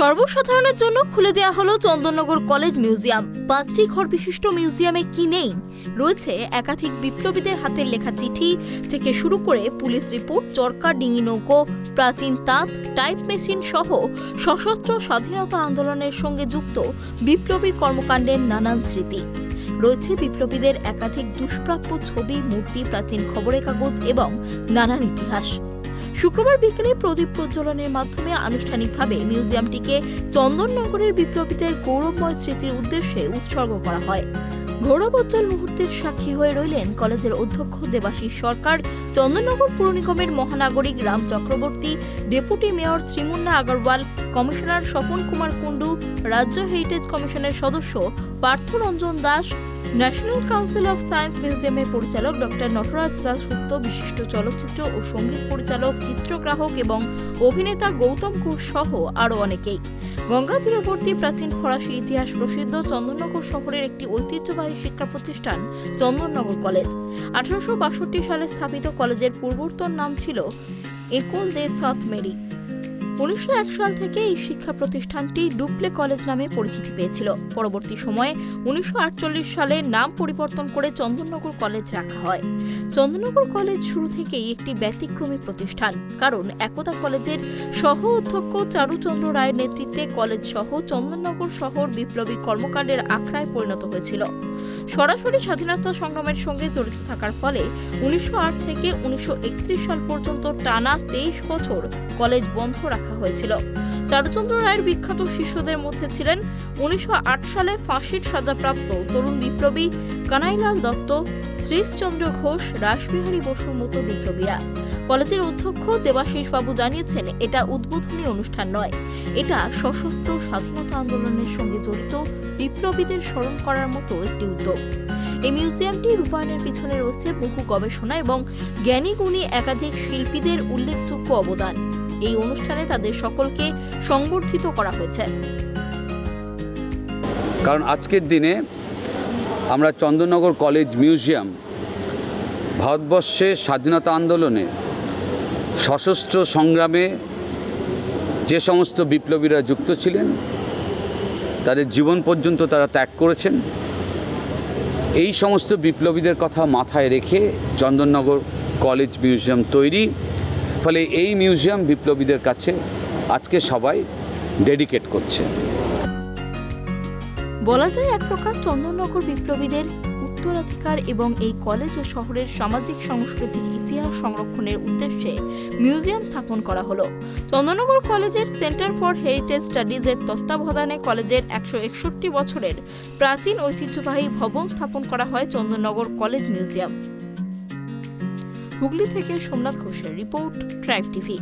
সর্বসাধারণের জন্য খুলে দেওয়া হলো চন্দননগর কলেজ মিউজিয়াম। 5টি ঘর বিশিষ্ট মিউজিয়ামে কি নেই? রয়েছে একাধিক বিপ্লবীদের হাতের লেখা চিঠি থেকে শুরু করে পুলিশ রিপোর্ট, চরকা, ডিঙি নৌকো, প্রাচীন তাঁত, টাইপ মেশিন সহ সশস্ত্র স্বাধীনতা আন্দোলনের সঙ্গে যুক্ত বিপ্লবী কর্মকাণ্ডের নানান স্মৃতি। রয়েছে বিপ্লবীদের একাধিক দুষ্প্রাপ্য ছবি, মূর্তি, প্রাচীন খবরের কাগজ এবং নানান ইতিহাস। শুক্রবার বিকেলে প্রদীপ প্রজ্বলনের মাধ্যমে আনুষ্ঠানিকভাবে মিউজিয়ামটিকে চন্দননগরের বিপ্লবীদের গৌরবময় স্মৃতির উদ্দেশ্যে উৎসর্গ করা হয়। গৌরবোজ্জ্বল মুহূর্তের সাক্ষী হয়ে রইলেন কলেজের অধ্যক্ষ দেবাশিস সরকার, চন্দননগর পুর নিগমের মহানাগরিক Ram Chakraborty, deputy mayor Shri Munna Agarwal, commissioner Swapan Kumar Kundu, রাজ্য হেরিটেজ কমিশনের সদস্য Partha Ranjan Das, National Council of Science মিউজিয়ামের পরিচালক ডক্টর নটরাজ দাশগুপ্ত, বিশিষ্ট চলচ্চিত্র ও সঙ্গীত পরিচালক, চিত্রগ্রাহক এবং অভিনেতা গৌতম ঘোষ সহ আরও অনেকেই। গঙ্গা তীরবর্তী প্রাচীন ফরাসি ইতিহাস প্রসিদ্ধ চন্দননগর শহরের একটি ঐতিহ্যবাহী শিক্ষা প্রতিষ্ঠান চন্দননগর কলেজ। 1862 সালে স্থাপিত কলেজের পূর্বতন নাম ছিল একোল দে সাত মেরি। 1901 সাল থেকে এই শিক্ষা প্রতিষ্ঠানটি ডুপ্লে কলেজ নামে পরিচিতি পেয়েছিল। পরবর্তী সময়ে 1948 সালে নাম পরিবর্তন করে চন্দননগর কলেজ রাখা হয়। চন্দননগর কলেজ শুরু থেকেই একটি ব্যতিক্রমী প্রতিষ্ঠান, কারণ একদা কলেজের সহ অধ্যক্ষ চারুচন্দ্র রায়ের নেতৃত্বে কলেজ সহ চন্দননগর শহর বিপ্লবী কর্মকাণ্ডের আখড়ায় পরিণত হয়েছিল। সরাসরি স্বাধীনতা সংগ্রামের সঙ্গে জড়িত থাকার ফলে 1908 থেকে 1931 সাল পর্যন্ত টানা 23 বছর কলেজ বন্ধ রাখা হয়েছিল। চারুচন্দ্র রায়ের বিখ্যাত শিষ্যদের মধ্যে ছিলেন 1908 সালে ফাঁসির সাজাপ্রাপ্ত তরুণ বিপ্লবী কানাইলাল দত্ত, শ্রীশচন্দ্র ঘোষ, রাসবিহারী বসুর মতো বিপ্লবীরা। কলেজের অধ্যক্ষ দেবাশিস বাবু জানিয়েছেন, এটা উদ্বোধনী অনুষ্ঠান নয়, এটা সশস্ত্র স্বাধীনতা আন্দোলনের সঙ্গে জড়িত বিপ্লবীদের স্মরণ করার মতো একটি উদ্যোগ। এই মিউজিয়ামটি রূপায়ণের পিছনে রয়েছে বহু গবেষণা এবং জ্ঞানীগুণী একাধিক শিল্পীদের উল্লেখযোগ্য অবদান। এই অনুষ্ঠানে তাদের সকলকে সংবর্ধিত করা হয়েছে। কারণ আজকের দিনে আমরা চন্দননগর কলেজ মিউজিয়াম ভারতবর্ষের স্বাধীনতা আন্দোলনে সশস্ত্র সংগ্রামে যে সমস্ত বিপ্লবীরা যুক্ত ছিলেন, তাদের জীবন পর্যন্ত তারা ত্যাগ করেছেন, এই সমস্ত বিপ্লবীদের কথা মাথায় রেখে চন্দননগর কলেজ মিউজিয়াম তৈরি। ফলে এই মিউজিয়াম বিপ্লবীদের কাছে আজকে সবাই ডেডিকেট করছে। বলা যায় এক প্রকার চন্দননগর বিপ্লবীদের উত্তরাধিকার এবং এই কলেজ ও শহরের সামাজিক সাংস্কৃতিক ইতিহাস সংরক্ষণের উদ্দেশ্যে মিউজিয়াম স্থাপন করা হলো। চন্দননগর কলেজের সেন্টার ফর হেরিটেজ স্টাডিজের তত্ত্বাবধানে কলেজের 161 বছরের প্রাচীন ঐতিহ্যবাহী ভবন স্থাপন করা হয় চন্দননগর কলেজ মিউজিয়াম। হুগলি থেকে সোমনাথ ঘোষের রিপোর্ট, ট্রাইব টিভি।